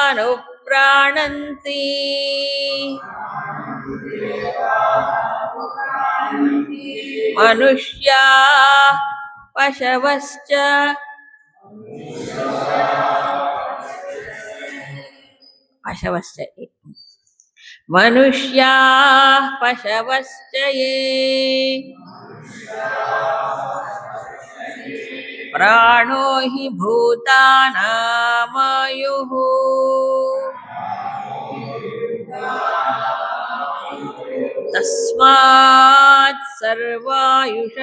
అనుప్రాణంతి మనుష్యా పశవశ్చ పశవశ్చ మనుష్యా పశవశ్చ ఏ ప్రాణో హి భూతానామాయుః తస్మాత్ సర్వాయుషముచ్యతే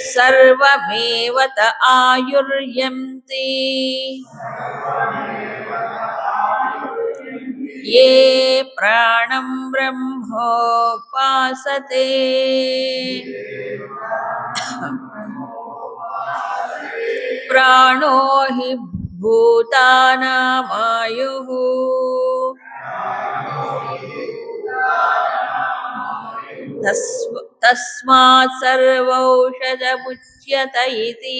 సర్వమేవ త ఆయుర్యంతి ఏ ప్రాణం బ్రహ్మోపాసతే ప్రాణో హి భూతానామాయుః తస్మాత్ సర్వౌషధముచ్యత ఇతి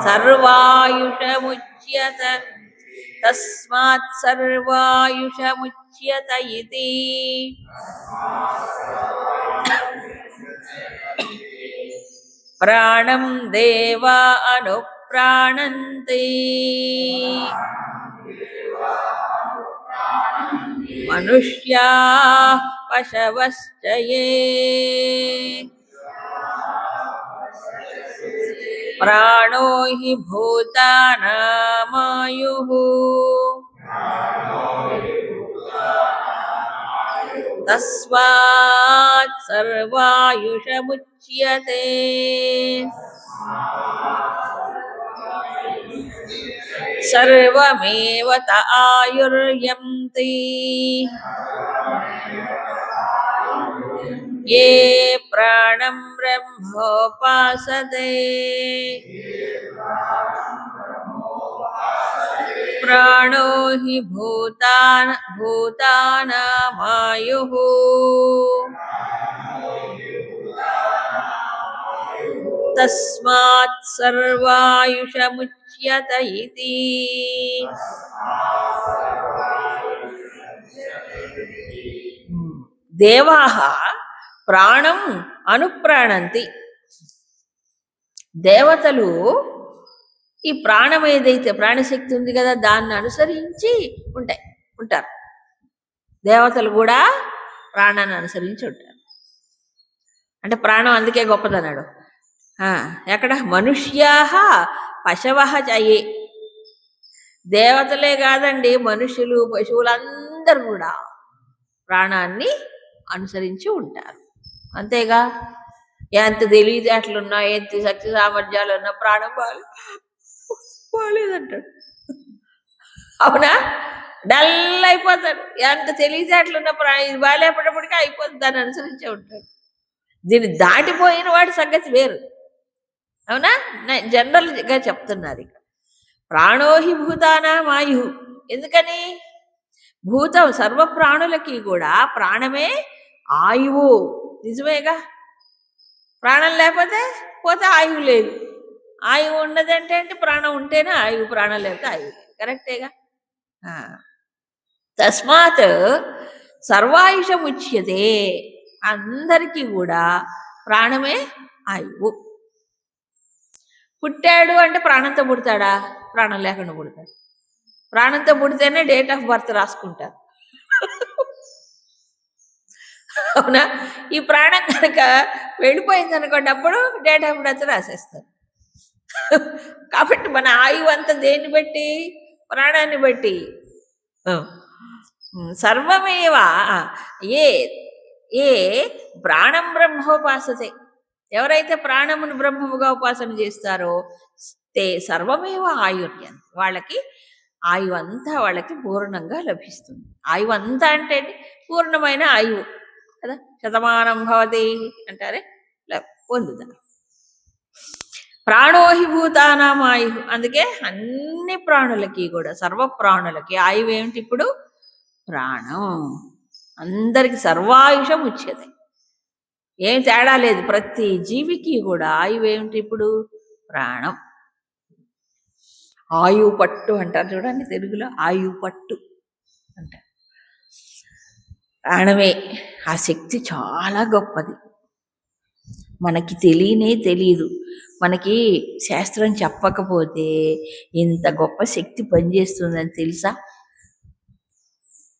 సర్వాయుషముచ్యత తస్మాత్ సర్వాయుషముచ్యత ఇతి ప్రాణం దేవా అనుప్రాణంతి మనుష్యా పశవశ్చ ఏ ప్రాణో హి భూతానామాయుః తస్మాత్ సర్వాయుషముచ్యతే సర్వమేవ త ఆయుర్యంతి ఏ ప్రాణం బ్రహ్మోపాసతే ప్రాణో హి భూతానామాయుః తస్మాత్ సర్వాయుషముచ్యత ఇతి దేవాః ప్రాణం అనుప్రాణంతి దేవతలు ఈ ప్రాణం ఏదైతే ప్రాణశక్తి ఉంది కదా దాన్ని అనుసరించి ఉంటారు దేవతలు కూడా ప్రాణాన్ని అనుసరించి ఉంటారు అంటే ప్రాణం అందుకే గొప్పదన్నాడు ఎక్కడ మనుష్యాః పశవః చయే దేవతలే కాదండి మనుషులు పశువులందరూ కూడా ప్రాణాన్ని అనుసరించి ఉంటారు అంతేగా ఎంత తెలివితేటలున్నా ఎంత శక్తి సామర్థ్యాలు ఉన్నా ప్రాణం బాగాలేదంటాడు అవునా డల్ అయిపోతాడు ఎంత తెలివితేటలున్నా ఇది బాగాలేపటప్పటికీ అయిపోతుంది దాన్ని అనుసరించే ఉంటాడు దీన్ని దాటిపోయిన వాడి సంగతి వేరు అవునా జనరల్గా చెప్తున్నారు ఇక ప్రాణోహి భూతానామాయు ఎందుకని భూతం సర్వ ప్రాణులకి కూడా ప్రాణమే ఆయువు నిజమేగా ప్రాణం లేకపోతే పోతే ఆయువు లేదు ఆయువు ఉన్నదంటే అంటే ప్రాణం ఉంటేనే ఆయువు ప్రాణం లేకపోతే ఆయువు లేదు కరెక్టేగా తస్మాత్ సర్వాయుషముచ్యతే అందరికీ కూడా ప్రాణమే ఆయువు పుట్టాడు అంటే ప్రాణంతో పుడతాడా ప్రాణం లేకుండా పుడతాడు ప్రాణంతో పుడితేనే డేట్ ఆఫ్ బర్త్ రాసుకుంటారు అవునా ఈ ప్రాణం కనుక వెళ్ళిపోయింది అనుకోండి అప్పుడు డేట్ ఆఫ్ బర్త్ రాసేస్తారు కాబట్టి మన ఆయువు అంతా దేన్ని బట్టి ప్రాణాన్ని బట్టి సర్వమేవా ఏ ప్రాణం బ్రహ్మోపాసతే ఎవరైతే ప్రాణమును బ్రహ్మముగా ఉపాసన చేస్తారో తే సర్వమేవ ఆయుర్యం వాళ్ళకి ఆయువు అంతా వాళ్ళకి పూర్ణంగా లభిస్తుంది ఆయువు అంతా అంటే పూర్ణమైన ఆయువు కదా శతమానం భవతి అంటారే పొందుతారు ప్రాణోహి భూతానాం ఆయు అందుకే అన్ని ప్రాణులకి కూడా సర్వ ప్రాణులకి ఆయువు ఏమిటి ఇప్పుడు ప్రాణం అందరికి సర్వాయుషం ఉచ్యతే ఏం తేడా లేదు. ప్రతి జీవికి కూడా ఆయువు ఏమిటి ఇప్పుడు? ప్రాణం. ఆయువు పట్టు అంటారు చూడండి తెలుగులో, ఆయువు పట్టు అంటారు. ప్రాణమే. ఆ శక్తి చాలా గొప్పది. మనకి తెలియదు. మనకి శాస్త్రం చెప్పకపోతే ఇంత గొప్ప శక్తి పనిచేస్తుందని తెలుసా?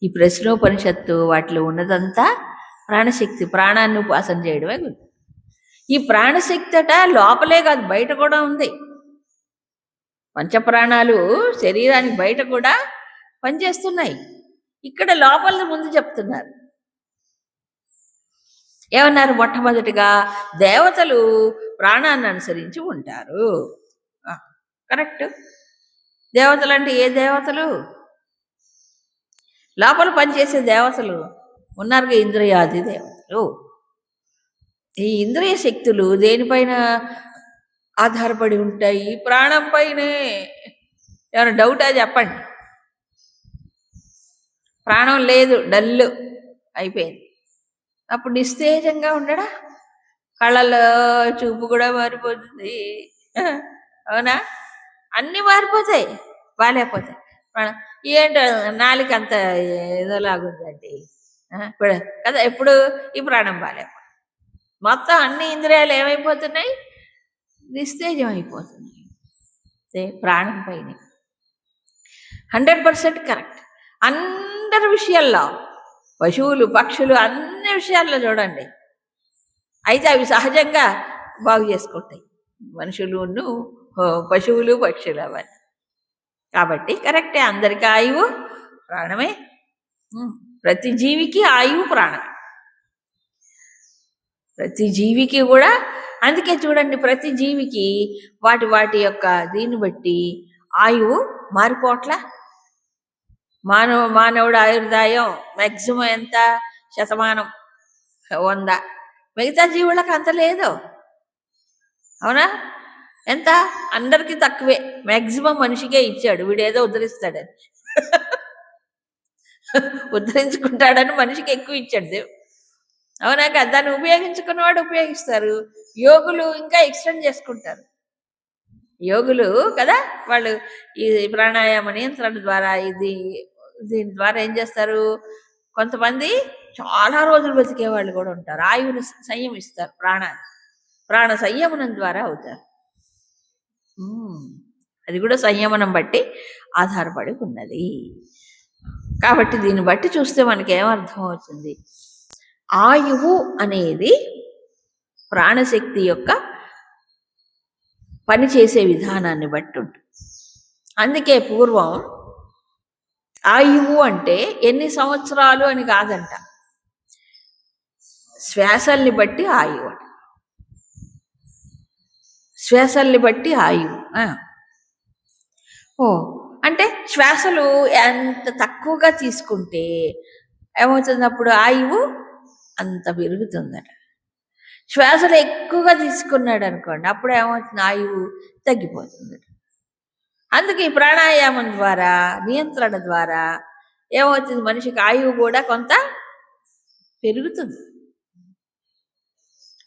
ఈ ప్రశ్నోపనిషత్తు వాటిలో ఉన్నదంతా ప్రాణశక్తి. ప్రాణాన్ని ఉపాసన చేయడమే గుర్తు. ఈ ప్రాణశక్తి అట లోపలే కాదు, బయట కూడా ఉంది. పంచప్రాణాలు శరీరానికి బయట కూడా పనిచేస్తున్నాయి. ఇక్కడ లోపల ముందు చెప్తున్నారు. ఏమన్నారు? మొట్టమొదటిగా దేవతలు ప్రాణాన్ని అనుసరించి ఉంటారు. కరెక్ట్. దేవతలు అంటే ఏ దేవతలు? లోపల పనిచేసే దేవతలు ఉన్నారుగా, ఇంద్రియాది దేవతలు. ఈ ఇంద్రియ శక్తులు దేనిపైన ఆధారపడి ఉంటాయి? ప్రాణం పైనే. ఏమైనా డౌటా చెప్పండి? ప్రాణం లేదు, డల్లు అయిపోయింది. అప్పుడు నిస్తేజంగా ఉండడా? కళ్ళల్లో చూపు కూడా మారిపోతుంది. అవునా? అన్నీ మారిపోతాయి, బాగాలేకపోతాయి. ఏంటో నాలుక అంత ఏదోలాగుందండి ఇప్పుడు కదా. ఎప్పుడు ఈ ప్రాణం బాగాలేకపోతుంది. మొత్తం అన్ని ఇంద్రియాలు ఏమైపోతున్నాయి? నిస్తేజం అయిపోతున్నాయి. ప్రాణం పైన 100% కరెక్ట్. అందరి విషయాల్లో, పశువులు పక్షులు అన్ని విషయాల్లో చూడండి. అయితే అవి సహజంగా బాగు చేసుకుంటాయి, మనుషులు పశువులు పక్షులు అవన్నీ. కాబట్టి కరెక్టే, అందరికీ ఆయువు ప్రాణమే. ప్రతి జీవికి ఆయువు ప్రాణమే, ప్రతి జీవికి కూడా. అందుకే చూడండి, ప్రతి జీవికి వాటి యొక్క దీన్ని బట్టి ఆయువు మారిపోవట్లా. మానవుడు ఆయుర్దాయం మ్యాక్సిమం ఎంత? 100. మిగతా జీవులకు అంత లేదు. అవునా? ఎంత? అందరికీ తక్కువే. మ్యాక్సిమం మనిషికే ఇచ్చాడు. వీడేదో ఉద్ధరిస్తాడని ఉద్ధరించుకుంటాడని మనిషికి ఎక్కువ ఇచ్చాడు దేవుడు. అవునా? కదా. దాన్ని ఉపయోగించుకున్నవాడు ఉపయోగిస్తారు. యోగులు ఇంకా ఎక్స్టెండ్ చేసుకుంటారు. యోగులు కదా, వాళ్ళు ఈ ప్రాణాయామ నియంత్రణ ద్వారా దీని ద్వారా ఏం చేస్తారు? కొంతమంది చాలా రోజులు బతికే వాళ్ళు కూడా ఉంటారు. ఆయువుని సంయమిస్తారు. ప్రాణ సంయమనం ద్వారా అవుతారు. అది కూడా సంయమనం బట్టి ఆధారపడి ఉన్నది. కాబట్టి దీన్ని బట్టి చూస్తే మనకి ఏమర్థం అవుతుంది? ఆయువు అనేది ప్రాణశక్తి యొక్క పనిచేసే విధానాన్ని బట్టి ఉంటుంది. అందుకే పూర్వం ఆయువు అంటే ఎన్ని సంవత్సరాలు అని కాదంట, శ్వాసల్ని బట్టి ఆయువు. శ్వాసల్ని బట్టి ఆయువు. అంటే శ్వాసలు ఎంత తక్కువగా తీసుకుంటే ఏమవుతుంది? అప్పుడు ఆయువు అంత పెరుగుతుందట. శ్వాసలు ఎక్కువగా తీసుకున్నాడు అనుకోండి, అప్పుడు ఏమవుతుంది? ఆయువు తగ్గిపోతుంది. అందుకే ఈ ప్రాణాయామం ద్వారా, నియంత్రణ ద్వారా ఏమవుతుంది? మనిషికి ఆయువు కూడా కొంత పెరుగుతుంది.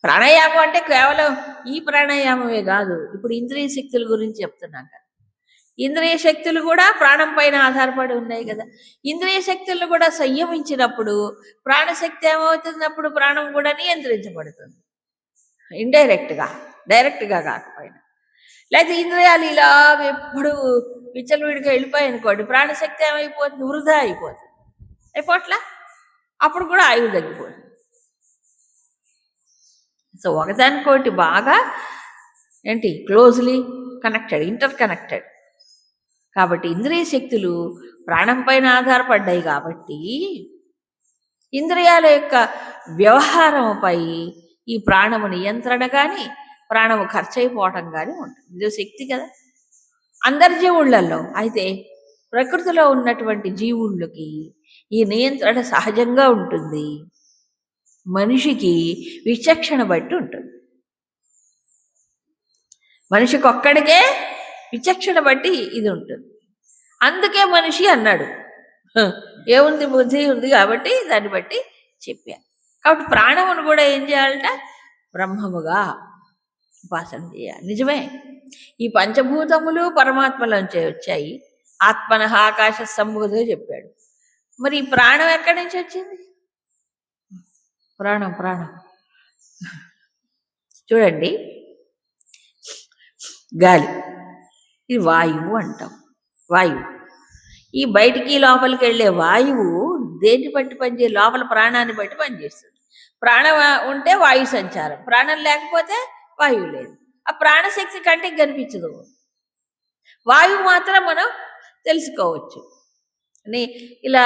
ప్రాణాయామం అంటే కేవలం ఈ ప్రాణాయామమే కాదు. ఇప్పుడు ఇంద్రియ శక్తుల గురించి చెప్తున్నాం కదా. ఇంద్రియ శక్తులు కూడా ప్రాణం పైన ఆధారపడి ఉన్నాయి కదా. ఇంద్రియ శక్తులను కూడా సంయమించినప్పుడు ప్రాణశక్తి ఏమవుతుంది? అప్పుడు ప్రాణం కూడా నియంత్రించబడుతుంది. ఇండైరెక్ట్గా, డైరెక్ట్గా కాకపోయినా. లేకపోతే ఇంద్రియాలు ఇలాగ ఎప్పుడు విచ్చలవిడిగా వెళ్ళిపోయాయి అనుకోండి, ప్రాణశక్తి ఏమైపోతుంది? వృధా అయిపోతుంది. అయిపోట్లా? అప్పుడు కూడా ఆయువు తగ్గిపోతుంది. సో ఒకదానికోటి బాగా క్లోజ్లీ కనెక్టెడ్, ఇంటర్ కనెక్టెడ్. కాబట్టి ఇంద్రియ శక్తులు ప్రాణం పైన ఆధారపడ్డాయి. కాబట్టి ఇంద్రియాల యొక్క వ్యవహారంపై ఈ ప్రాణము నియంత్రణ కానీ, ప్రాణము ఖర్చు అయిపోవటం కానీ ఉంటుంది. ఇదో శక్తి కదా అందరి జీవుళ్ళల్లో. అయితే ప్రకృతిలో ఉన్నటువంటి జీవుళ్ళకి ఈ నియంత్రణ సహజంగా ఉంటుంది. మనిషికి విచక్షణ బట్టి ఉంటుంది. మనిషికి ఒక్కడికే విచక్షణ బట్టి ఇది ఉంటుంది. అందుకే మనిషి అన్నాడు. ఏముంది? బుద్ధి ఉంది కాబట్టి దాన్ని బట్టి చెప్పాను. కాబట్టి ప్రాణమును కూడా ఏం చేయాలంట? బ్రహ్మముగా ఉపాసన చేయాలి. నిజమే, ఈ పంచభూతములు పరమాత్మలోంచే వచ్చాయి. ఆత్మన ఆకాశ సంబోధే చెప్పాడు. మరి ఈ ప్రాణం ఎక్కడి నుంచి వచ్చింది? ప్రాణం ప్రాణం చూడండి, గాలి, ఇది వాయువు అంటాం. వాయువు, ఈ బయటికి లోపలికి వెళ్ళే వాయువు దేన్ని బట్టి పనిచేయ? లోపల ప్రాణాన్ని బట్టి పనిచేస్తుంది. ప్రాణం ఉంటే వాయు సంచారం, ప్రాణం లేకపోతే వాయువు లేదు. ఆ ప్రాణశక్తి కంటికి కనిపించదు. వాయువు మాత్రం మనం తెలుసుకోవచ్చు, ఇలా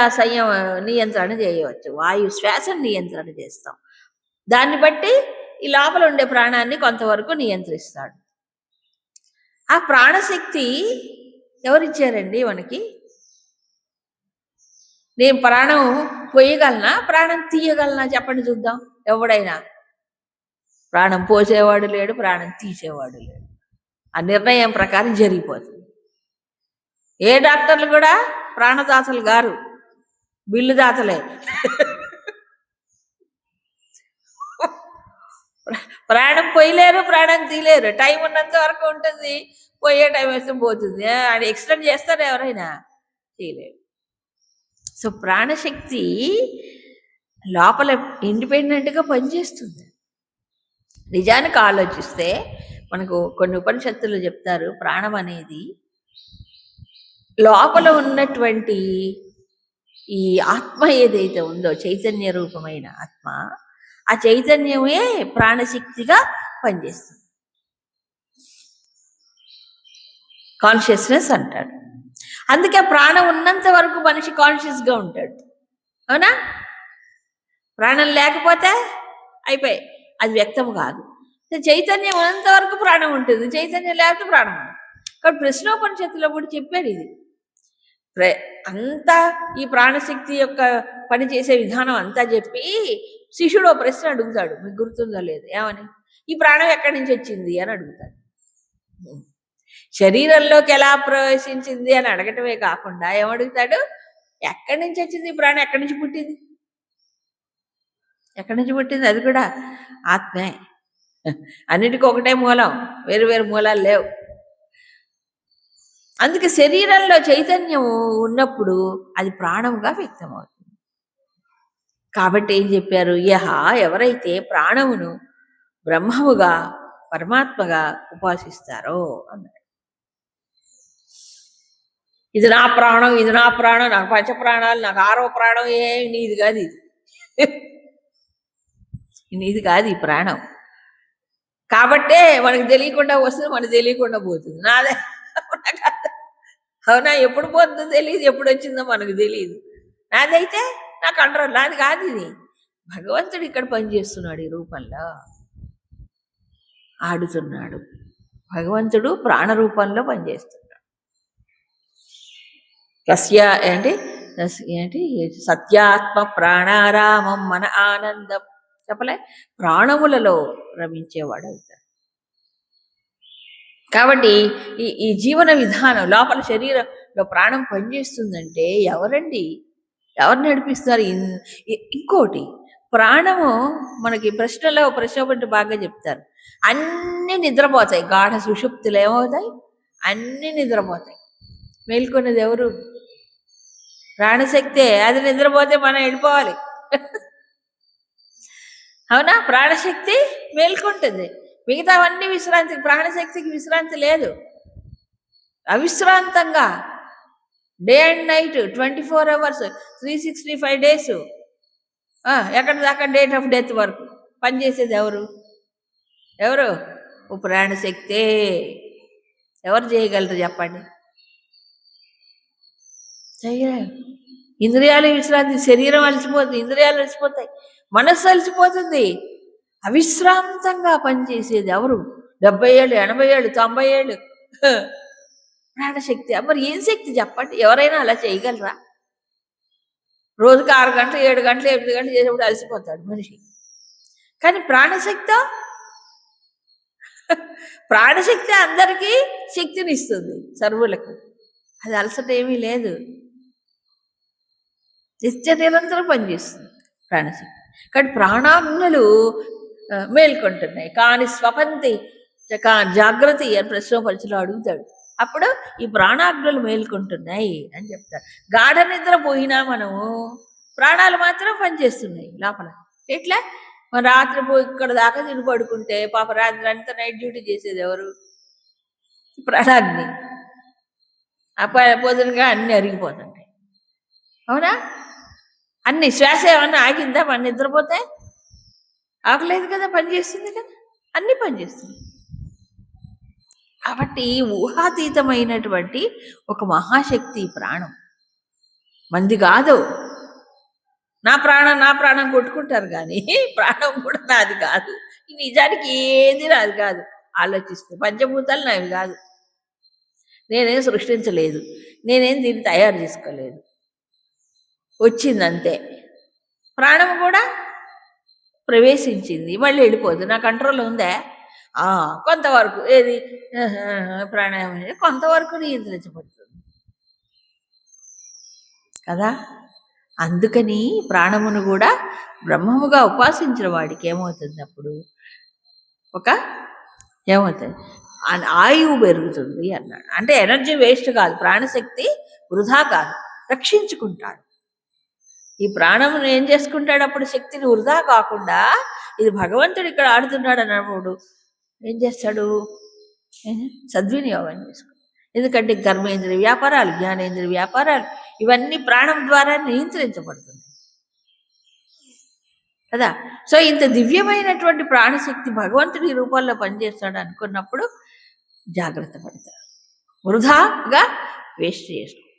నియంత్రణ చేయవచ్చు. వాయు శ్వాసను నియంత్రణ చేస్తాం. దాన్ని బట్టి ఈ లోపల ఉండే ప్రాణాన్ని కొంతవరకు నియంత్రిస్తాడు. ఆ ప్రాణశక్తి ఎవరిచ్చారండి మనకి? నేను ప్రాణం పోయగలనా, ప్రాణం తీయగలనా? చెప్పండి చూద్దాం. ఎవడైనా ప్రాణం పోసేవాడు లేడు, ప్రాణం తీసేవాడు లేడు. ఆ నిర్ణయం ప్రకారం జరిగిపోతుంది. ఏ డాక్టర్లు కూడా ప్రాణదాతలు గారు, బిల్లు దాతలే. ప్రాణం పోయలేరు, ప్రాణం తీయలేరు. టైం ఉన్నంత వరకు ఉంటుంది, పోయే టైం వేస్తే పోతుంది. అది ఎక్స్టెండ్ చేస్తారు ఎవరైనా? చేయలేరు. సో ప్రాణశక్తి లోపల ఇండిపెండెంట్గా పనిచేస్తుంది. నిజానికి ఆలోచిస్తే మనకు కొన్ని ఉపనిషత్తులు చెప్తారు, ప్రాణం అనేది లోపల ఉన్నటువంటి ఈ ఆత్మ ఏదైతే ఉందో, చైతన్య రూపమైన ఆత్మ, ఆ చైతన్యమే ప్రాణశక్తిగా పనిచేస్తుంది. కాన్షియస్నెస్ అంటాడు. అందుకే ప్రాణం ఉన్నంత వరకు మనిషి కాన్షియస్గా ఉంటాడు. అవునా? ప్రాణం లేకపోతే అయిపోయి, అది వ్యక్తం కాదు. చైతన్యం ఉన్నంత వరకు ప్రాణం ఉంటుంది, చైతన్యం లేకపోతే ప్రాణం ఉండదు. కాబట్టి ప్రశ్నోపనిషత్తులో కూడా చెప్పారు ఇది. అంతా ఈ ప్రాణశక్తి యొక్క పనిచేసే విధానం అంతా చెప్పి శిష్యుడు ప్రశ్న అడుగుతాడు, మీకు గుర్తుందో లేదు, ఏమని? ఈ ప్రాణం ఎక్కడి నుంచి వచ్చింది అని అడుగుతాడు. శరీరంలోకి ఎలా ప్రవేశించింది అని అడగటమే కాకుండా ఏమడుగుతాడు? ఎక్కడి నుంచి వచ్చింది ఈ ప్రాణం? ఎక్కడి నుంచి పుట్టింది? ఎక్కడి నుంచి పుట్టింది? అది కూడా ఆత్మే. అన్నిటికీ ఒకటే మూలం, వేరు వేరు మూలాలు లేవు. అందుకే శరీరంలో చైతన్యం ఉన్నప్పుడు అది ప్రాణముగా వ్యక్తమవుతుంది. కాబట్టి ఏం చెప్పారు? ఎవరైతే ప్రాణమును బ్రహ్మముగా పరమాత్మగా ఉపాసిస్తారో అన్నాడు. ఇది నా ప్రాణం, ఇది నా ప్రాణం, నాకు పంచప్రాణాలు, నాకు 6వ ప్రాణం, నీది కాదు, ఇది నీది కాదు ఈ ప్రాణం. కాబట్టే మనకు తెలియకుండా వస్తుంది, మనకు తెలియకుండా పోతుంది. నాదే అవునా? ఎప్పుడు పోతుందో తెలియదు, ఎప్పుడు వచ్చిందో మనకు తెలియదు. నాదైతే నా కంట్రోల్, నాది కాదు ఇది. భగవంతుడు ఇక్కడ పనిచేస్తున్నాడు, ఈ రూపంలో ఆడుతున్నాడు. భగవంతుడు ప్రాణ రూపంలో పనిచేస్తున్నాడు. ఏంటి సత్యాత్మ ప్రాణారామం మన ఆనందం చెప్పలే, ప్రాణములలో రమించేవాడు అవుతాడు. కాబట్టి ఈ జీవన విధానం లోపల శరీరంలో ప్రాణం పనిచేస్తుందంటే ఎవరండి? ఎవరు నడిపిస్తారు? ఇంకోటి, ప్రాణము మనకి ప్రశ్నోపటి బాగా చెప్తారు, అన్నీ నిద్రపోతాయి. గాఢ సుషుప్తులు ఏమవుతాయి? అన్నీ నిద్రపోతాయి. మేల్కొన్నది ఎవరు? ప్రాణశక్తే. అది నిద్రపోతే మనం వెళ్ళిపోవాలి. అవునా? ప్రాణశక్తి మేల్కొంటుంది, మిగతావన్నీ విశ్రాంతి. ప్రాణశక్తికి విశ్రాంతి లేదు, అవిశ్రాంతంగా day and night 24 hours 365 days ఎక్కడి దాకా డేట్ ఆఫ్ డెత్ వరకు పనిచేసేది ఎవరు? ప్రాణశక్తే. ఎవరు చేయగలరు చెప్పండి? చేయలేరు. ఇంద్రియాలు విశ్రాంతి, శరీరం అలసిపోతుంది, ఇంద్రియాలు అలసిపోతాయి, మనస్సు అలసిపోతుంది. అవిశ్రాంతంగా పనిచేసేది ఎవరు? 70 ఏళ్ళు, 80 ఏళ్ళు, 90 ఏళ్ళు ప్రాణశక్తి. మరి ఏం శక్తి చెప్పండి? ఎవరైనా అలా చేయగలరా? రోజుకి 6 గంటలు, 7 గంటలు, 8 గంటలు చేసేప్పుడు అలసిపోతాడు మనిషి. కానీ ప్రాణశక్తి అందరికీ శక్తిని ఇస్తుంది, సర్వులకు. అది అలసట ఏమీ లేదు, నిత్య నిరంతరం పనిచేస్తుంది ప్రాణశక్తి. కానీ ప్రాణాగ్నులు మేల్కొంటున్నాయి. కానీ స్వపంతి జాగ్రత్త అని ప్రశ్నోపరిచలో అడుగుతాడు. అప్పుడు ఈ ప్రాణాగ్నులు మేల్కొంటున్నాయి అని చెప్తారు. గాఢ నిద్ర పోయినా మనము ప్రాణాలు మాత్రం పనిచేస్తున్నాయి లోపల. ఎట్లా మన రాత్రి పోయి ఇక్కడ దాకా తిని పడుకుంటే పాప రాత్రి అంతా నైట్ డ్యూటీ చేసేది ఎవరు? ప్రాణాగ్ని. పొద్దునగా అన్ని అరిగిపోతుంటాయి. అవునా? అన్ని శ్వాస ఏమన్నా ఆగిందా మన నిద్రపోతే? ఆగలేదు కదా, పనిచేస్తుంది కదా, అన్ని పనిచేస్తుంది. కాబట్టి ఊహాతీతమైనటువంటి ఒక మహాశక్తి ప్రాణం. మంది కాదు. నా ప్రాణం కొట్టుకుంటారు కానీ ప్రాణం కూడా నాది కాదు. నిజానికి ఏది నాది కాదు. ఆలోచిస్తే పంచభూతాలు నావి కాదు. నేనేం సృష్టించలేదు, నేనేం దీన్ని తయారు చేసుకోలేదు, వచ్చిందంతే. ప్రాణం కూడా ప్రవేశించింది, మళ్ళీ వెళ్ళిపోదు. నా కంట్రోల్ ఉందా? కొంతవరకు. ఏది ప్రాణాయామం కొంతవరకు నియంత్రించబడుతుంది కదా. అందుకని ప్రాణమును కూడా బ్రహ్మముగా ఉపాసించిన వాడికి ఏమవుతుంది? అప్పుడు ఏమవుతుంది? ఆయువు పెరుగుతుంది అన్నాడు. అంటే ఎనర్జీ వేస్ట్ కాదు, ప్రాణశక్తి వృధా కాదు, రక్షించుకుంటాడు. ఈ ప్రాణమును ఏం చేసుకుంటాడు? అప్పుడు శక్తిని వృధా కాకుండా, ఇది భగవంతుడు ఇక్కడ ఆడుతున్నాడు అన్నప్పుడు ఏం చేస్తాడు? సద్వినియోగం చేసుకుంటాడు. ఎందుకంటే కర్మేంద్రియ వ్యాపారాలు, జ్ఞానేంద్రియ వ్యాపారాలు ఇవన్నీ ప్రాణం ద్వారా నియంత్రించబడుతుంది కదా. సో ఇంత దివ్యమైనటువంటి ప్రాణశక్తి భగవంతుడి రూపాల్లో పనిచేస్తాడు అనుకున్నప్పుడు జాగ్రత్త పడతారు, వృధాగా వేస్ట్ చేస్తారు.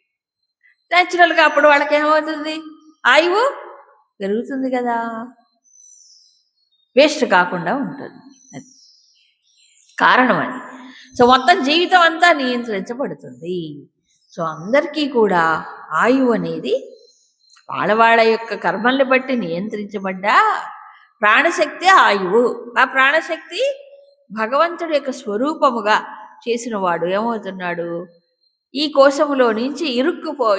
న్యాచురల్గా అప్పుడు వాళ్ళకి ఏమవుతుంది? ఆయువు పెరుగుతుంది కదా, వేస్ట్ కాకుండా ఉంటుంది. అది కారణం. అది సో మొత్తం జీవితం అంతా నియంత్రించబడుతుంది. సో అందరికీ కూడా ఆయువు అనేది వాళ్ళ యొక్క కర్మల్ని బట్టి నియంత్రించబడ్డ ప్రాణశక్తి ఆయువు. ఆ ప్రాణశక్తి భగవంతుడి యొక్క స్వరూపముగా చేసిన వాడు ఏమవుతున్నాడు? ఈ కోశములో నుంచి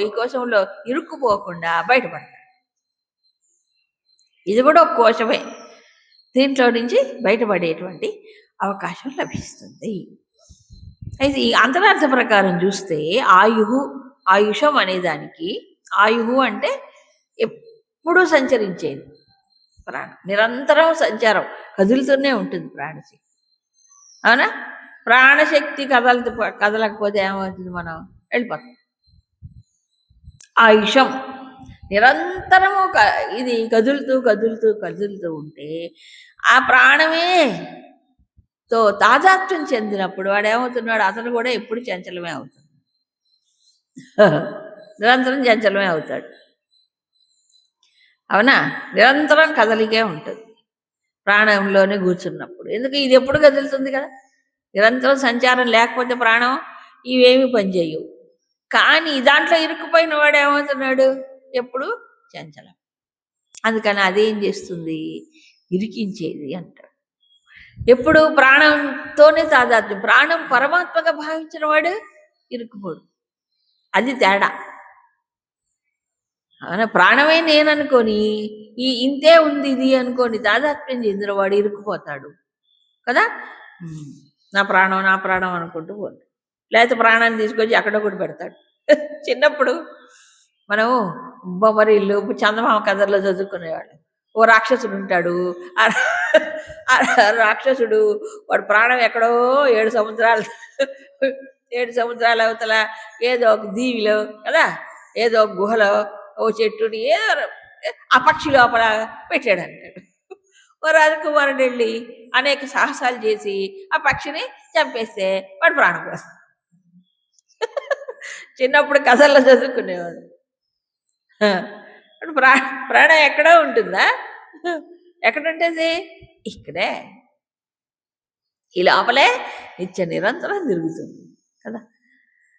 ఈ కోశంలో ఇరుక్కుపోకుండా బయటపడతాడు. ఇది కూడా ఒక కోశమే. దీంట్లో నుంచి బయటపడేటువంటి అవకాశం లభిస్తుంది. అయితే ఈ అంతరార్థ ప్రకారం చూస్తే ఆయుషం అనేదానికి, ఆయువు అంటే ఎప్పుడూ సంచరించేది ప్రాణం, నిరంతరం సంచారం, కదులుతూనే ఉంటుంది ప్రాణశక్తి. అవునా? ప్రాణశక్తి కదలకపోతే ఏమవుతుంది? మనం వెళ్ళిపోతాం. ఆయుషం నిరంతరము ఇది కదులుతూ ఉంటే ఆ ప్రాణమే తాదాత్మ్యం చెందినప్పుడు వాడు ఏమవుతున్నాడు? అతను కూడా ఎప్పుడు చంచలమే అవుతుంది, నిరంతరం చంచలమే అవుతాడు. అవునా? నిరంతరం కదలికే ఉంటుంది ప్రాణంలోనే కూర్చున్నప్పుడు. ఎందుకు? ఇది ఎప్పుడు కదులుతుంది కదా, నిరంతరం సంచారం లేకపోతే ప్రాణం ఇవేమి పనిచేయవు. కానీ దాంట్లో ఇరుక్కుపోయిన వాడు ఏమవుతున్నాడు? ఎప్పుడు చంచలం. అందుకని అదేం చేస్తుంది? ఇరికించేది అంటాడు. ఎప్పుడు ప్రాణంతోనే తాదాత్మ్యం. ప్రాణం పరమాత్మగా భావించిన వాడు ఇరుక్కుపోడు. అది తేడా. ప్రాణమే నేననుకొని ఇంతే ఉంది ఇది అనుకోని తాదాత్మ్యం చెందిన వాడు ఇరుక్కుపోతాడు కదా. నా ప్రాణం అనుకుంటూ పోతాడు. లేకపోతే ప్రాణాన్ని తీసుకొచ్చి అక్కడ కూడా పెడతాడు. చిన్నప్పుడు మనము బొమ్మరిల్లు, చందమామ కథల్లో చదువుకునేవాడు. ఓ రాక్షసుడు ఉంటాడు. రాక్షసుడు వాడు ప్రాణం ఎక్కడో 7 సముద్రాల అవతల ఏదో ఒక దీవిలో కదా, ఏదో ఒక గుహలో ఓ చెట్టుని ఆ పక్షి లోపల పెట్టాడు అంటాడు. ఓ రాజకుమారుడు వెళ్ళి అనేక సాహసాలు చేసి ఆ పక్షిని చంపేస్తే వాడు ప్రాణం కోసం. చిన్నప్పుడు కథల్లో చదువుకునేవాడు. ప్రాణం ఎక్కడో ఉంటుందా? ఎక్కడుంటుంది? ఇక్కడే, ఈ లోపలే నిత్య నిరంతరం తిరుగుతుంది కదా.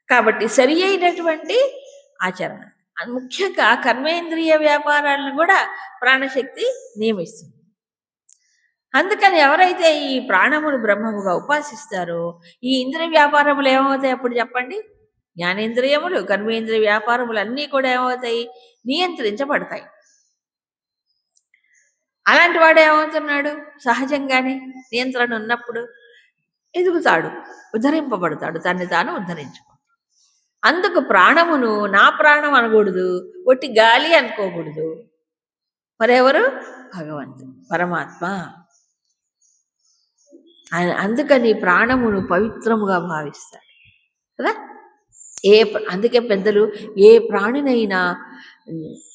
కాబట్టి సరి అయినటువంటి ఆచరణ, ముఖ్యంగా కర్మేంద్రియ వ్యాపారాలను కూడా ప్రాణశక్తి నియమిస్తుంది. అందుకని ఎవరైతే ఈ ప్రాణమును బ్రహ్మముగా ఉపాసిస్తారో ఈ ఇంద్రియ వ్యాపారములు ఏమవుతాయి అప్పుడు చెప్పండి? జ్ఞానేంద్రియములు, కర్మేంద్రియ వ్యాపారములు అన్నీ కూడా ఏమవుతాయి? నియంత్రించబడతాయి. అలాంటి వాడు ఏమవుతున్నాడు? సహజంగానే నియంత్రణ ఉన్నప్పుడు ఎదుగుతాడు, ఉద్ధరింపబడతాడు, తన్ని తాను ఉద్ధరించుకో. అందుకు ప్రాణమును నా ప్రాణం అనకూడదు, ఒట్టి గాలి అనుకోకూడదు. మరెవరు? భగవంతుడు, పరమాత్మ. ఆయన అందుకని ప్రాణమును పవిత్రముగా భావిస్తాడు కదా. అందుకే పెద్దలు ఏ ప్రాణినైనా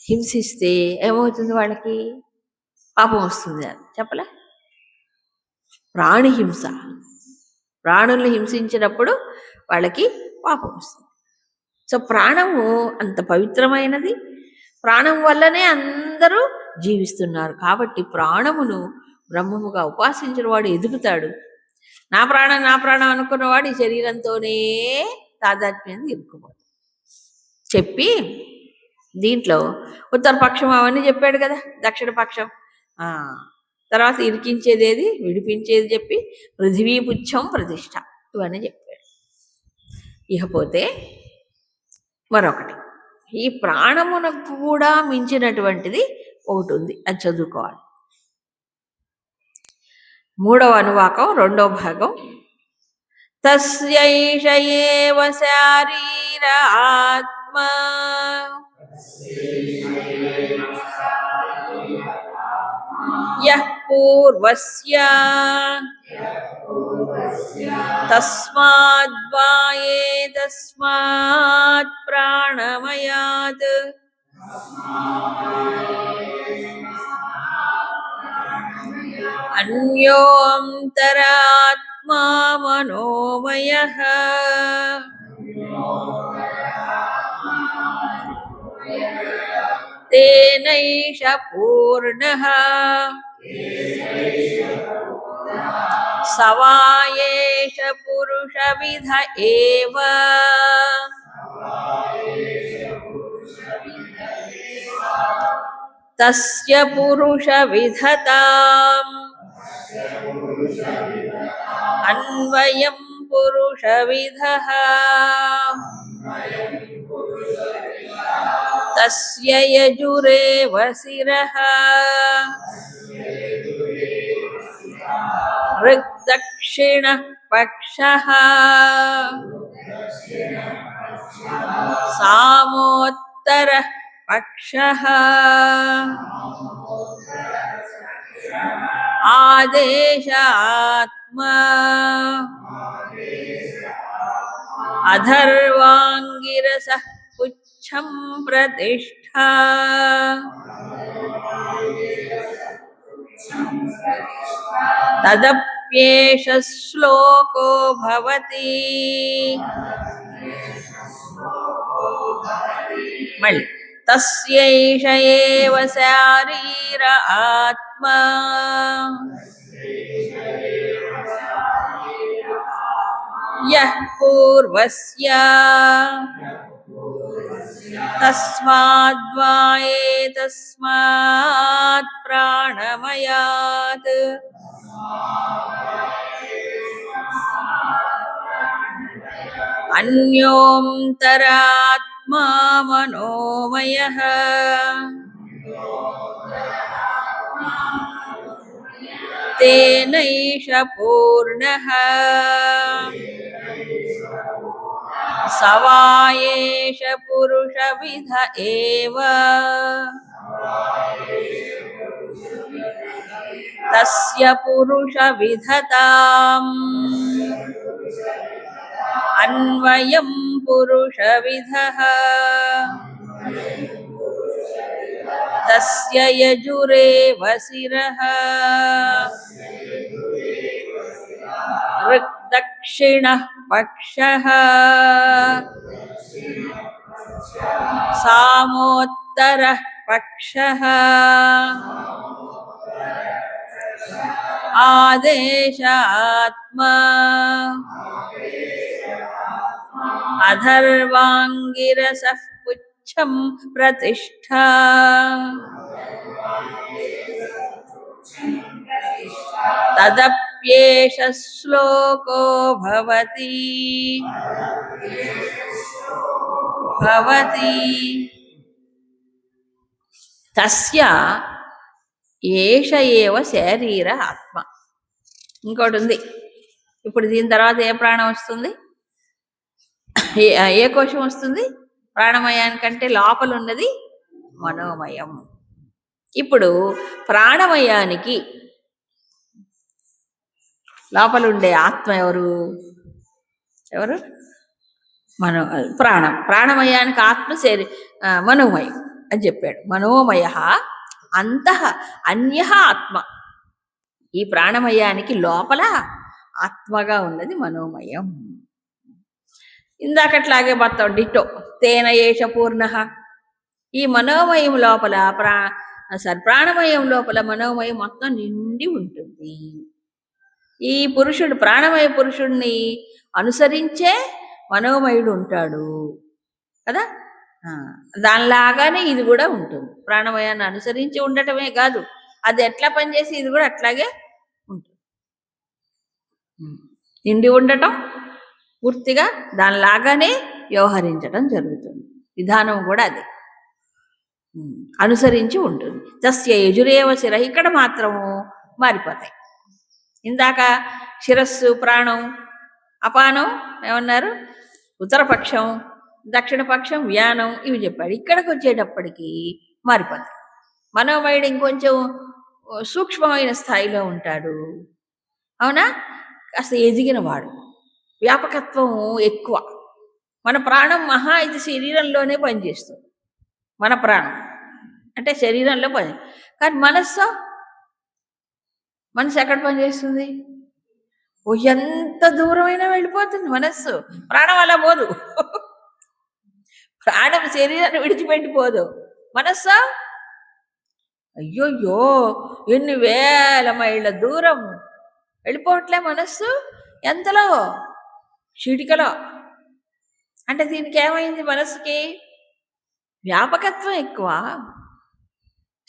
హింసిస్తే ఏమవుతుంది? వాళ్ళకి పాపం వస్తుంది అని చెప్పలే. ప్రాణిహింస, ప్రాణుల్ని హింసించినప్పుడు వాళ్ళకి పాపం వస్తుంది. సో ప్రాణము అంత పవిత్రమైనది, ప్రాణం వల్లనే అందరూ జీవిస్తున్నారు. కాబట్టి ప్రాణమును బ్రహ్మముగా ఉపాసించిన వాడు ఎదుగుతాడు. నా ప్రాణం నా ప్రాణం అనుకున్నవాడు ఈ శరీరంతోనే తాదాత్మ్యాన్ని ఇరుక్కుపోతాడు. చెప్పి దీంట్లో ఉత్తర పక్షం అవన్నీ చెప్పాడు కదా, దక్షిణ పక్షం, తర్వాత ఇరికించేది ఏది, విడిపించేది చెప్పి పృథివీపుచ్చం ప్రతిష్ట ఇవన్నీ చెప్పాడు. ఇకపోతే మరొకటి, ఈ ప్రాణమునకు కూడా మించినటువంటిది ఒకటి ఉంది, అది చదువుకోవాలి. 3వ అనువాకం 2వ భాగం. తస్యైష ఏవ శారీర ఆత్మా యః పూర్వస్య తస్మాద్వా ఏతస్మాత్ ప్రాణమయాత్ అన్యోంతరాత్మా మనోమయః తేనైష పూర్ణః సవాయేష పురుషవిధ ఏవ తస్య పురుషవిధతాం అన్వయం పురుషవిధః తస్య యజురేవ శిరః ఋగ్దక్షిణః పక్షః సామోత్తరః పక్షః ఆదేశ ఆత్మా అధర్వాంగిరసః పుచ్చం ప్రతిష్ఠా తదప్యేష శ్లోకో భవతి. మళ్ళీ తస్యైష ఏవ శారీర ఆత్మా యః పూర్వస్య తస్మాద్వా ఏతస్మాత్ ప్రాణమయాత్ అన్యోంతరాత్మా మనోమయః తేనైష పూర్ణః సవాయేష పురుషవిధ ఏవ తస్య పురుషవిధతాం అన్వయం పురుషవిధః తస్య యజురేవ శిరః ఋగ్దక్షిణః పక్షః సామోత్తరః పక్షః ఆదేశ ఆత్మా అధర్వాంగిరసః పుచ్చం ప్రతిష్ఠా తదప్యేష శ్లోకో భవతి. తస్య ఏష ఏవ శరీర ఆత్మ. ఇంకోటి ఉంది. ఇప్పుడు దీని తర్వాత ఏ ప్రాణం వస్తుంది? ఏ కోశం వస్తుంది? ప్రాణమయానికంటే లోపల ఉన్నది మనోమయం. ఇప్పుడు ప్రాణమయానికి లోపల ఉండే ఆత్మ ఎవరు? ఎవరు? ప్రాణమయానికి ఆత్మ మనోమయం అని చెప్పాడు. మనోమయ అంతః అన్య ఆత్మ. ఈ ప్రాణమయానికి లోపల ఆత్మగా ఉన్నది మనోమయం. ఇందాకట్లాగే మొత్తం డిట్టో తేన ఏష పూర్ణ. ఈ మనోమయం లోపల ప్రాణమయం లోపల మనోమయం మొత్తం నిండి ఉంటుంది. ఈ పురుషుడు ప్రాణమయ పురుషుడిని అనుసరించే మనోమయుడు ఉంటాడు కదా. దానిలాగానే ఇది కూడా ఉంటుంది. ప్రాణమయాన్ని అనుసరించి ఉండటమే కాదు, అది ఎట్లా పనిచేసి ఇది కూడా అట్లాగే ఉంటుంది. నిండి ఉండటం, పూర్తిగా దానిలాగానే వ్యవహరించడం జరుగుతుంది. విధానం కూడా అది అనుసరించి ఉంటుంది. తస్య యజురేవ శిర. ఇక్కడ మాత్రము మారిపోతాయి. ఇందాక శిరస్సు, ప్రాణం, అపానం ఏమన్నారు? ఉత్తరపక్షం, దక్షిణపక్షం, వ్యానం ఇవి చెప్పాడు. ఇక్కడికి వచ్చేటప్పటికి మారిపోతాయి. మనోమయుడు ఇంకొంచెం సూక్ష్మమైన స్థాయిలో ఉంటాడు. అవునా? కాస్త ఎదిగిన వాడు, వ్యాపకత్వం ఎక్కువ. మన ప్రాణం మహా ఇది శరీరంలోనే పనిచేస్తుంది. మన ప్రాణం అంటే శరీరంలో పని. కానీ మనస్సు ఎక్కడ పనిచేస్తుంది? ఎంత దూరమైనా వెళ్ళిపోతుంది మనస్సు. ప్రాణం అలా పోదు. ప్రాణం శరీరాన్ని విడిచిపెట్టిపోదు. మనస్సు అయ్యోయ్యో ఎన్ని వేల మైళ్ళ దూరం వెళ్ళిపోవట్లే మనస్సు. ఎంతలో? చిటికలో. అంటే దీనికి ఏమైంది? మనస్సుకి వ్యాపకత్వం ఎక్కువ,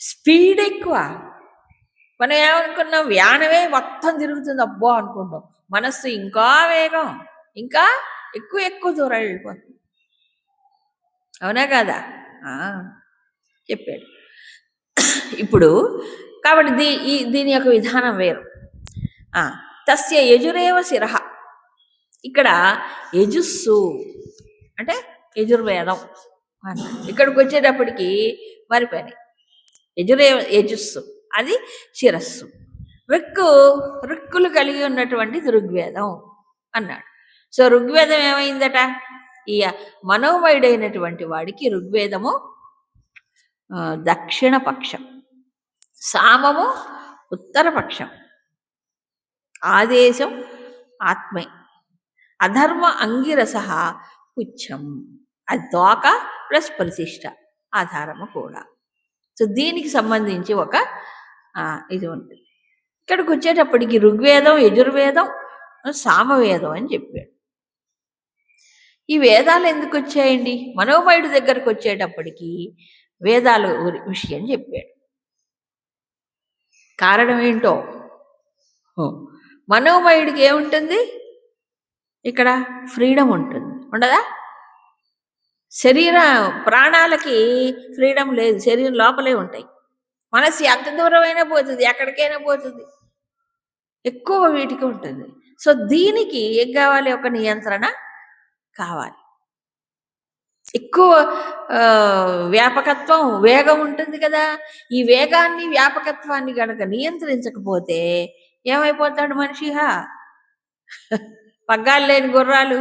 స్పీడ్ ఎక్కువ. మనం ఏమనుకున్నాం? వ్యానమే మొత్తం తిరుగుతుంది అబ్బో అనుకుంటాం. మనస్సు ఇంకా వేగం, ఇంకా ఎక్కువ దూరం వెళ్ళిపోతుంది. అవునా కాదా? చెప్పాడు. ఇప్పుడు కాబట్టి దీని యొక్క విధానం వేరు. తస్య యజురేవ శిర. ఇక్కడ యజుస్సు అంటే యజుర్వేదం. ఇక్కడికి వచ్చేటప్పటికి మరిపోయినాయి. యజుస్సు అది శిరస్సు. రుక్కులు కలిగి ఉన్నటువంటిది ఋగ్వేదం అన్నాడు. సో ఋగ్వేదం ఏమైందట? ఈ మనోమయుడైనటువంటి వాడికి ఋగ్వేదము దక్షిణ పక్షం, సామము ఉత్తరపక్షం, ఆదేశం ఆత్మే, అధర్మ అంగిరస పుచ్చం. అది తోక ప్లస్ ప్రతిష్ట, ఆధారము కూడా. సో దీనికి సంబంధించి ఒక ఇది ఉంటుంది. ఇక్కడికి వచ్చేటప్పటికి ఋగ్వేదం, యజుర్వేదం, సామవేదం అని చెప్పాడు. ఈ వేదాలు ఎందుకు వచ్చాయండి? మనోమయుడి దగ్గరకు వచ్చేటప్పటికి వేదాలు విషయం చెప్పాడు. కారణం ఏంటో, మనోమయుడికి ఏముంటుంది? ఇక్కడ ఫ్రీడమ్ ఉంటుంది, ఉండదా? ప్రాణాలకి ఫ్రీడమ్ లేదు, శరీరం లోపలే ఉంటాయి. మనసు ఎంత దూరమైనా పోతుంది, ఎక్కడికైనా పోతుంది, ఎక్కువ వీటికి ఉంటుంది. సో దీనికి ఏం కావాలి? ఒక నియంత్రణ కావాలి. ఎక్కువ వ్యాపకత్వం, వేగం ఉంటుంది కదా. ఈ వేగాన్ని, వ్యాపకత్వాన్ని గనక నియంత్రించకపోతే ఏమైపోతాడు మనిషి? పగ్గాలు లేని గుర్రాలు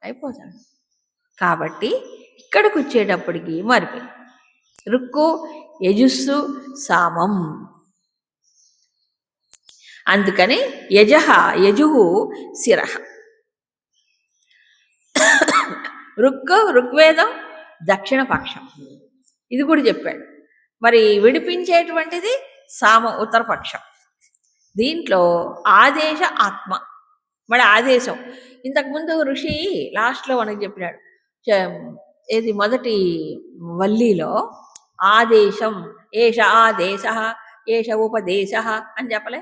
అయిపోతాడు. కాబట్టి ఇక్కడికి వచ్చేటప్పటికి మరిపోయి రుక్కు, యజుస్సు, సామం. అందుకని యజుహు శిర. ఋగ్వేదం దక్షిణ పక్షం, ఇది కూడా చెప్పాడు. మరి విడిపించేటువంటిది సామం ఉత్తరపక్షం. దీంట్లో ఆదేశ ఆత్మ. మరి ఆదేశం ఇంతకుముందు ఋషి లాస్ట్లో మనకు చెప్పినాడు. ఏది మొదటి వల్లిలో ఆదేశం, ఏష ఆదేశ, ఏష ఉపదేశ అని చెప్పలే,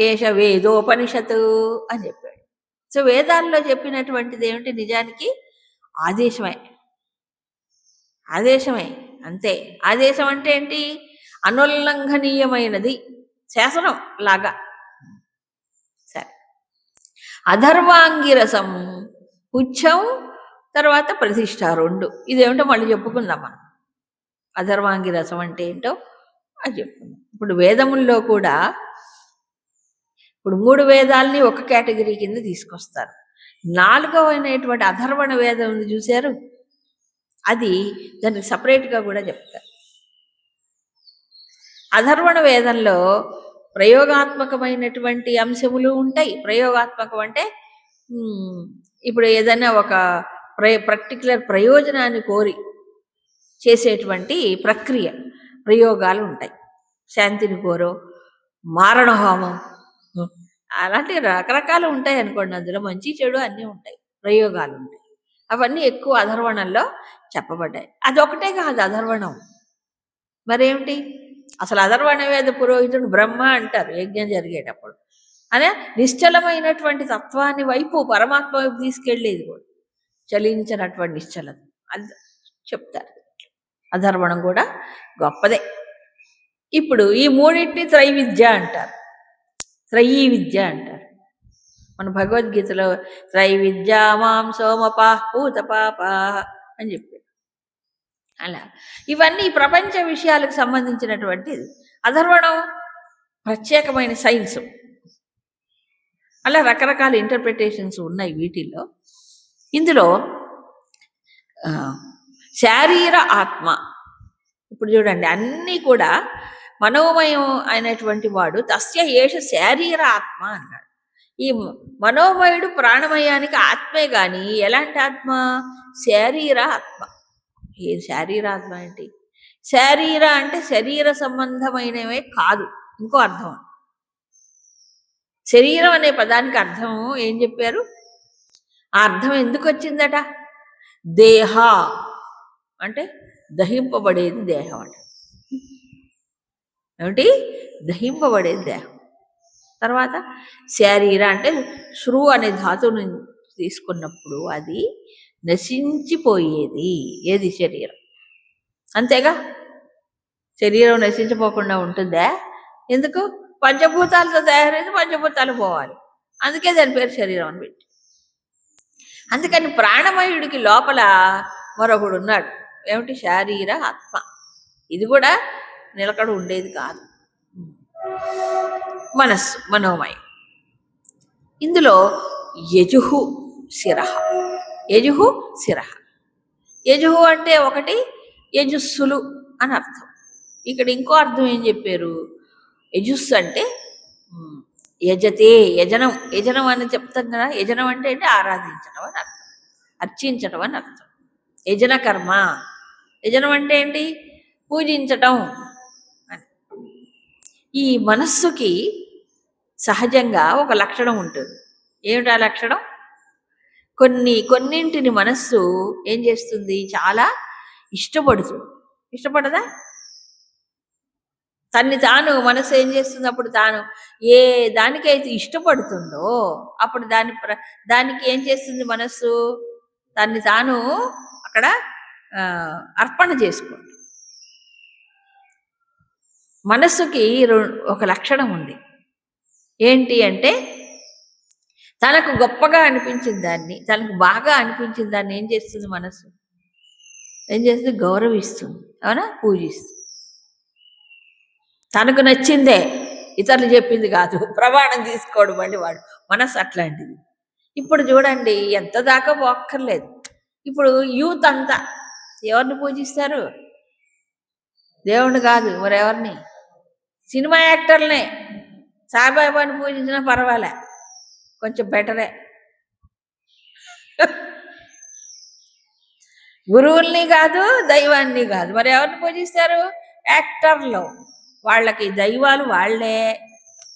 ఏష వేదోపనిషత్ అని చెప్పాడు. సో వేదాల్లో చెప్పినటువంటిది ఏమిటి? నిజానికి ఆదేశమే. అంతే. ఆదేశం అంటే ఏంటి? అనుల్లంఘనీయమైనది, శాసనం లాగా. సరే. అధర్వాంగిరసం పుచ్చం, తర్వాత ప్రతిష్ట, రెండు. ఇదేమిటో మళ్ళీ చెప్పుకుందాం మనం. అధర్వాంగి రసం అంటే ఏంటో అది చెప్పుకుందాం. ఇప్పుడు వేదముల్లో కూడా ఇప్పుడు 3 వేదాలని ఒక కేటగిరీ కింద తీసుకొస్తారు. 4వమైనటువంటి అధర్వణ వేదం ఉంది చూశారు, అది దానికి సపరేట్గా కూడా చెప్తారు. అధర్వణ వేదంలో ప్రయోగాత్మకమైనటువంటి అంశములు ఉంటాయి. ప్రయోగాత్మకం అంటే ఇప్పుడు ఏదైనా ఒక పర్టికులర్ ప్రయోజనాన్ని కోరి చేసేటువంటి ప్రక్రియ, ప్రయోగాలు ఉంటాయి. శాంతిని కోరో, మారణ హోమం, అలాంటి రకరకాలు ఉంటాయి అనుకోండి. అందులో మంచి చెడు అన్నీ ఉంటాయి, ప్రయోగాలు ఉంటాయి. అవన్నీ ఎక్కువ అధర్వణంలో చెప్పబడ్డాయి. అదొకటే కాదు అధర్వణం, మరేమిటి? అసలు అధర్వణ వేద పురోహితుడు బ్రహ్మ అంటారు యజ్ఞం జరిగేటప్పుడు. అనే నిశ్చలమైనటువంటి తత్వాన్ని వైపు, పరమాత్మ వైపు తీసుకెళ్ళేది కూడా, చలించినటువంటి నిశ్చలత అది చెప్తారు. అధర్వణం కూడా గొప్పదే. ఇప్పుడు ఈ మూడింటిని త్రైవిద్య అంటారు, త్రయీ విద్య అంటారు. మన భగవద్గీతలో త్రైవిద్యా మాం సోమపాః పూతపాపాః అని చెప్పారు. అలా ఇవన్నీ ప్రపంచ విషయాలకు సంబంధించినటువంటిది. అధర్వణం ప్రత్యేకమైన సైన్స్. అలా రకరకాల ఇంటర్ప్రిటేషన్స్ ఉన్నాయి వీటిల్లో. ఇందులో శారీర ఆత్మ, ఇప్పుడు చూడండి అన్నీ కూడా మనోమయం అయినటువంటి వాడు తస్య ఏష శారీర ఆత్మ అన్నాడు. ఈ మనోమయుడు ప్రాణమయానికి ఆత్మే కానీ ఎలాంటి ఆత్మ? శారీర ఆత్మ. ఏది శారీరాత్మ ఏంటి? శారీర అంటే శరీర సంబంధమైనవే కాదు, ఇంకో అర్థం. శరీరం అనే పదానికి అర్థం ఏం చెప్పారు? ఆ అర్థం ఎందుకు వచ్చిందట? దేహ అంటే దహింపబడేది దేహం అంట. ఏమిటి? దహింపబడేది దేహం. తర్వాత శారీర అంటే శ్రు అనే ధాతువుని తీసుకున్నప్పుడు అది నశించిపోయేది. ఏది? శరీరం. అంతేగా? శరీరం నశించిపోకుండా ఉంటుందా? ఎందుకు? పంచభూతాలతో తయారైంది, పంచభూతాలు పోవాలి, అందుకే దాని పేరు శరీరం అని పెట్టి. అందుకని ప్రాణమయుడికి లోపల మరొకడు ఉన్నాడు. ఏమిటి? శారీర ఆత్మ. ఇది కూడా నిలకడ ఉండేది కాదు. మనస్సు, మనోమయం. ఇందులో యజుహు శిరః, యజుహు శిరః. యజుహు అంటే ఒకటి యజుస్సులు అని అర్థం. ఇక్కడ ఇంకో అర్థం ఏం చెప్పారు? యజుస్సు అంటే యజతే, యజనం. యజనం అని చెప్తాం కదా. యజనం అంటే ఏంటి? ఆరాధించడం అని అర్థం, అర్చించడం అని అర్థం. యజన కర్మ. యజనం అంటే ఏంటి? పూజించటం అని. ఈ మనస్సుకి సహజంగా ఒక లక్షణం ఉంటుంది. ఏమిటా లక్షణం? కొన్నింటిని మనస్సు ఏం చేస్తుంది? చాలా ఇష్టపడుతుంది. ఇష్టపడదా? తన్ని తాను మనసు ఏం చేస్తుంది? అప్పుడు తాను ఏ దానికైతే ఇష్టపడుతుందో అప్పుడు దానికి ఏం చేస్తుంది మనస్సు? తన్ని తాను అక్కడ అర్పణ చేసుకుంటుంది. మనస్సుకి ఒక లక్షణం ఉంది. ఏంటి అంటే తనకు గొప్పగా అనిపించిన దాన్ని, తనకు బాగా అనిపించిన దాన్ని ఏం చేస్తుంది మనస్సు? ఏం చేస్తుంది? గౌరవిస్తుంది. అవునా? పూజిస్తుంది. తనకు నచ్చిందే, ఇతరులు చెప్పింది కాదు. ప్రమాణం తీసుకోవడం మళ్ళీ వాడు మనస్సు అట్లాంటిది. ఇప్పుడు చూడండి, ఎంత దాకా పోక్కర్లేదు. ఇప్పుడు యూత్ అంతా ఎవరిని పూజిస్తారు? దేవుణ్ణి కాదు, మరెవరిని? సినిమా యాక్టర్లనే. సాయిబాబాని పూజించినా పర్వాలే, కొంచెం బెటరే. గురువుల్ని కాదు, దైవాన్ని కాదు, మరి ఎవరిని పూజిస్తారు? యాక్టర్లు. వాళ్ళకి దైవాలు వాళ్ళే,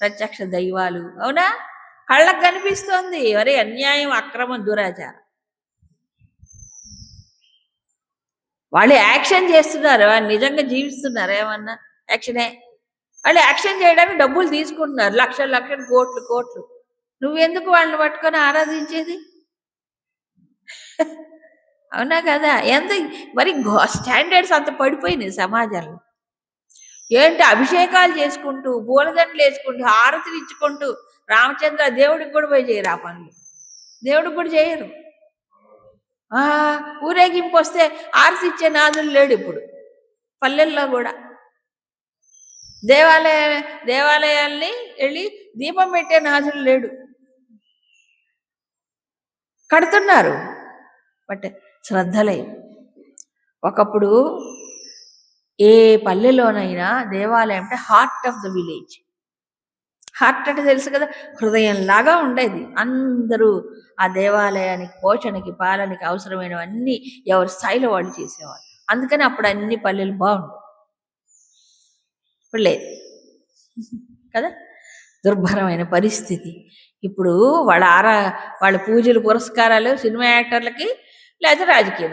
ప్రత్యక్ష దైవాలు. అవునా? కళ్ళకు కనిపిస్తోంది. ఎవరే అన్యాయం, అక్రమం, దురాచారం. వాళ్ళు యాక్షన్ చేస్తున్నారు, నిజంగా జీవిస్తున్నారు ఏమన్నా? యాక్షనే. వాళ్ళు యాక్షన్ చేయడానికి డబ్బులు తీసుకుంటున్నారు, లక్షలు లక్షలు, కోట్లు కోట్లు. నువ్వెందుకు వాళ్ళని పట్టుకొని ఆరాధించేది? అవునా కదా? ఎంత మరి స్టాండర్డ్స్ అంత పడిపోయినాయి సమాజంలో. ఏంటి అభిషేకాలు చేసుకుంటూ, పూలదండలు వేసుకుంటూ, హారతులు ఇచ్చుకుంటూ, రామచంద్ర దేవుడికి కూడా పోయి చేయరు ఆ పనులు. దేవుడికి కూడా చేయరు. ఊరేగింపు వస్తే హారతి ఇచ్చే నాదులు లేడు ఇప్పుడు పల్లెల్లో కూడా. దేవాలయాల్ని వెళ్ళి దీపం పెట్టే నాదులు లేడు. కడుతున్నారు బట్ శ్రద్ధలే. ఒకప్పుడు ఏ పల్లెలోనైనా దేవాలయం అంటే heart of the village. Heart అంటే తెలుసు కదా, హృదయంలాగా ఉండేది. అందరూ ఆ దేవాలయానికి పోషణకి పాలనకి అవసరమైనవన్నీ ఎవరి స్థాయిలో వాళ్ళు చేసేవాళ్ళు. అందుకని అప్పుడు అన్ని పల్లెలు బాగుండు. ఇప్పుడు లేదు కదా, దుర్భరమైన పరిస్థితి. ఇప్పుడు వాళ్ళ పూజలు పురస్కారాలు సినిమా యాక్టర్లకి, లేకపోతే రాజకీయ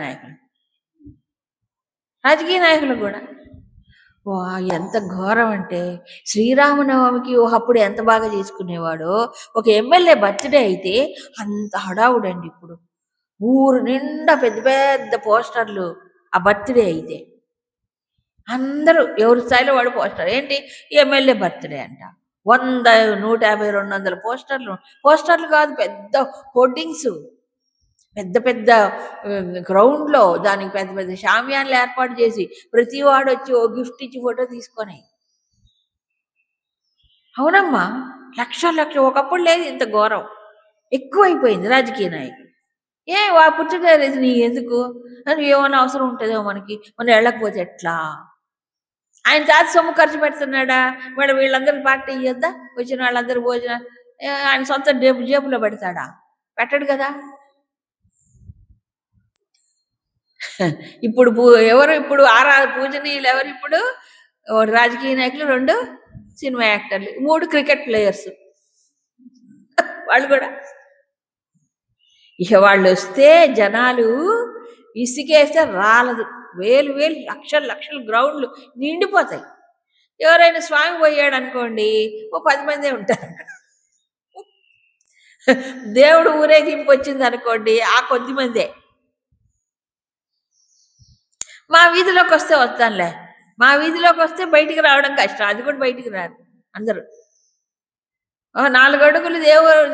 నాయకులు కూడా. ఎంత ఘోరం అంటే, శ్రీరామనవమికి అప్పుడు ఎంత బాగా చేసుకునేవాడో, ఒక ఎమ్మెల్యే బర్త్డే అయితే అంత హడావుడండి. ఇప్పుడు ఊరు నిండా పెద్ద పెద్ద పోస్టర్లు. ఆ బర్త్డే అయితే అందరూ ఎవరి స్థాయిలో వాడు పోస్టర్. ఏంటి ఎమ్మెల్యే బర్త్డే అంట, 100, 150, 200 పోస్టర్లు కాదు, పెద్ద హోర్డింగ్స్, పెద్ద పెద్ద గ్రౌండ్లో దానికి పెద్ద పెద్ద షామియాన్లు ఏర్పాటు చేసి ప్రతి వాడు వచ్చి ఓ గిఫ్ట్ ఇచ్చి ఫోటో తీసుకొని. అవునమ్మా, లక్ష ఒకప్పుడు లేదు ఇంత ఘోరం. ఎక్కువైపోయింది రాజకీయ నాయకులు. పుచ్చలేదు నీ ఎందుకు అని ఏమైనా అవసరం ఉంటుందేమో మనకి, మనం వెళ్ళకపోతే ఎట్లా? ఆయన తాత సొమ్ము ఖర్చు పెడుతున్నాడా? మేడం వీళ్ళందరికీ పార్టీ ఇయ్యొద్దా? వచ్చిన వాళ్ళందరూ భోజనం ఆయన సొంత జేబులో పెడతాడా? పెట్టడు కదా. ఇప్పుడు ఎవరు ఇప్పుడు పూజనీయులు ఎవరు ఇప్పుడు? రాజకీయ నాయకులు, 2 సినిమా యాక్టర్లు, 3 క్రికెట్ ప్లేయర్స్. వాళ్ళు కూడా ఇక వాళ్ళు వస్తే జనాలు ఇసుకేస్తే రాలదు. వేలు లక్షలు గ్రౌండ్లు నిండిపోతాయి. ఎవరైనా స్వామి పోయాడు అనుకోండి, ఓ 10 మందే ఉంటారు అక్కడ. దేవుడు ఊరేగింపు వచ్చింది అనుకోండి, ఆ కొద్ది మందే. మా వీధిలోకి వస్తే వస్తానులే, మా వీధిలోకి వస్తే బయటికి రావడం కష్టం, అది కూడా బయటికి రాదు అందరూ. 4 అడుగులు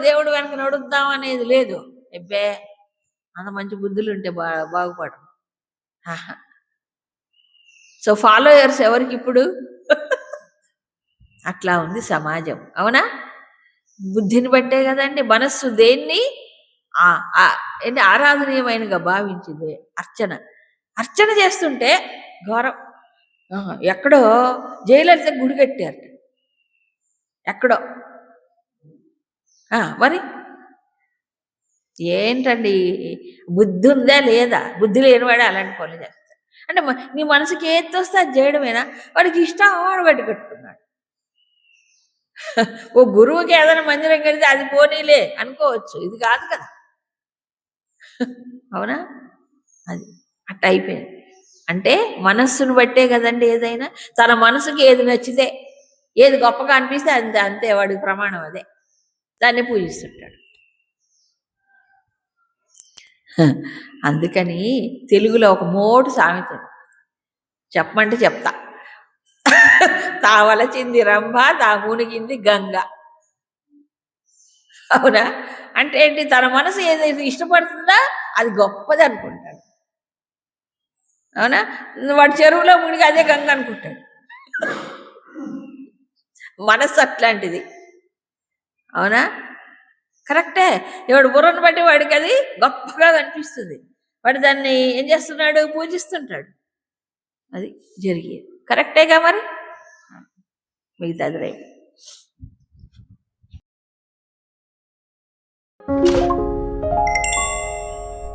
దేవుడు వెనక నడుద్దాం అనేది లేదు. ఎబ్బే అంత మంచి బుద్ధులు ఉంటే బాగుపడరు. సో ఫాలోయర్స్ ఎవరికి ఇప్పుడు? అట్లా ఉంది సమాజం. అవునా? బుద్ధిని బట్టే కదండి మనస్సు దేన్ని ఆరాధనీయమైనగా భావించింది. అర్చన చేస్తుంటే ఘోరం. ఎక్కడో జయలలిత గుడి కట్టారట, ఎక్కడో. మరి ఏంటండి, బుద్ధి ఉందా లేదా? బుద్ధి లేనివాడే అలాంటి పనులు చేస్తాడు. అంటే నీ మనసుకి ఏది వస్తే అది చేయడమేనా? వాడికి ఇష్టం, వాడు గడ్డి కట్టుకున్నాడు. ఓ గురువుకి ఏదైనా మందిరం కడితే అది పోనీలే అనుకోవచ్చు, ఇది కాదు కదా. అవునా? అది అట్ట అయిపోయింది. అంటే మనస్సును బట్టే కదండి ఏదైనా. తన మనసుకి ఏది నచ్చితే, ఏది గొప్పగా అనిపిస్తే అంతే వాడికి ప్రమాణం, అదే దాన్ని పూజిస్తుంటాడు. అందుకని తెలుగులో ఒక మోటు సామెత చెప్పమంటే చెప్తా. తావలచింది రంభ, తా మునిగింది గంగ. అవునా? అంటే ఏంటి, తన మనసు ఏదైతే ఇష్టపడుతుందో అది గొప్పది అనుకుంటాడు. అవునా? వాడు చెరువులో మునిగి అదే గంగ అనుకుంటాడు. మనస్సు అట్లాంటిది. అవునా? కరెక్టే. ఎవడు బుర్రను బట్టి వాడికి అది గొప్పగా కనిపిస్తుంది. వాడు దాన్ని ఏం చేస్తున్నాడు? పూజిస్తుంటాడు. అది జరిగేది. కరెక్టేగా మరి? మిగతాది రైట్.